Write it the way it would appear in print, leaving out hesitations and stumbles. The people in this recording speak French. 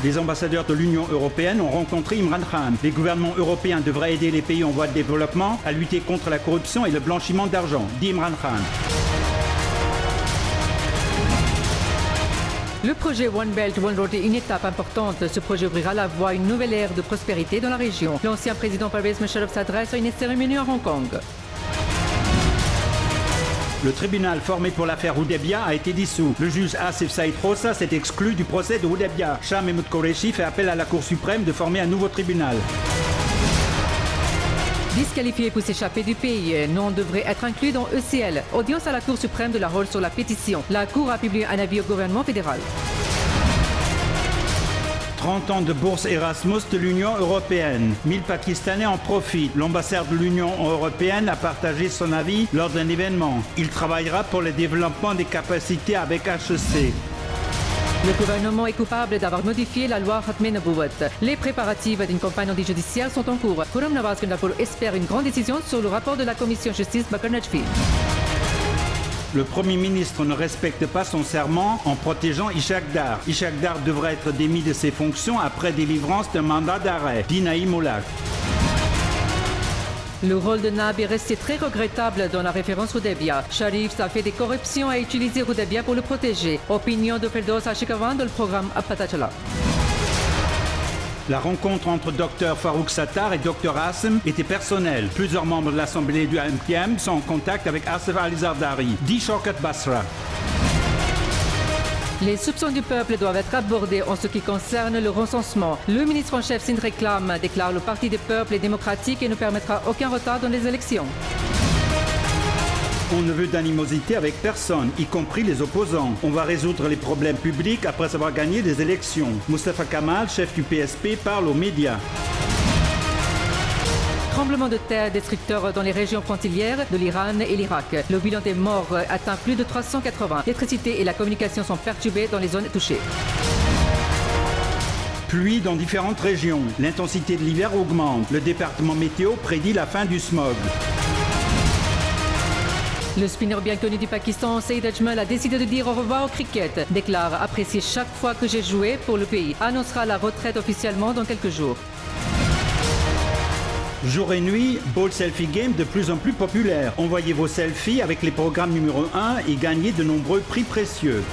Les ambassadeurs de l'Union européenne ont rencontré Imran Khan. Les gouvernements européens devraient aider les pays en voie de développement à lutter contre la corruption et le blanchiment d'argent, dit Imran Khan. Le projet One Belt, One Road est une étape importante. Ce projet ouvrira la voie à une nouvelle ère de prospérité dans la région. L'ancien président Pervez Musharraf s'adresse à une cérémonie à Hong Kong. Le tribunal formé pour l'affaire Houdaibia a été dissous. Le juge Asif Saïd Rossa s'est exclu du procès de Houdaibia. Shah Mahmoud Qureshi fait appel à la Cour suprême de former un nouveau tribunal. Disqualifié pour s'échapper du pays, non devrait être inclus dans ECL. Audience à la Cour suprême de Lahore sur la pétition. La Cour a publié un avis au gouvernement fédéral. 30 ans de bourse Erasmus de l'Union européenne. 1000 Pakistanais en profitent. L'ambassadeur de l'Union européenne a partagé son avis lors d'un événement. Il travaillera pour le développement des capacités avec HEC. Le gouvernement est coupable d'avoir modifié la loi Khatme Nabouat. Les préparatifs d'une campagne anti-judiciaire sont en cours. Khurram Nawaz Kandapur espère une grande décision sur le rapport de la commission justice Bakar Najfi. Le Premier ministre ne respecte pas son serment en protégeant Ishaq Dar. Ishaq Dar devrait être démis de ses fonctions après délivrance d'un mandat d'arrêt, dit Naïm Oulak. Le rôle de Naab est resté très regrettable dans la référence Houdaibia. Sharif a fait des corruptions et a utilisé Houdaibia pour le protéger. Opinion de Ferdoz Ashikawan dans le programme Apatachala. La rencontre entre Dr Farouk Sattar et Dr Assem était personnelle. Plusieurs membres de l'Assemblée du MPM sont en contact avec Asif Ali Zardari, dit Shaukat Basra. Les soupçons du peuple doivent être abordés en ce qui concerne le recensement. Le ministre en chef Sindh Réclame déclare le Parti des peuples est démocratique et ne permettra aucun retard dans les élections. On ne veut d'animosité avec personne, y compris les opposants. On va résoudre les problèmes publics après avoir gagné des élections. Mustafa Kamal, chef du PSP, parle aux médias. Tremblement de terre destructeur dans les régions frontalières de l'Iran et l'Irak. Le bilan des morts atteint plus de 380. L'électricité et la communication sont perturbées dans les zones touchées. Pluie dans différentes régions. L'intensité de l'hiver augmente. Le département météo prédit la fin du smog. Le spinner bien connu du Pakistan, Saïd Ajmal, a décidé de dire au revoir au cricket. Déclare apprécier chaque fois que j'ai joué pour le pays. Annoncera la retraite officiellement dans quelques jours. Jour et nuit, Ball Selfie Game de plus en plus populaire. Envoyez vos selfies avec les programmes numéro 1 et gagnez de nombreux prix précieux.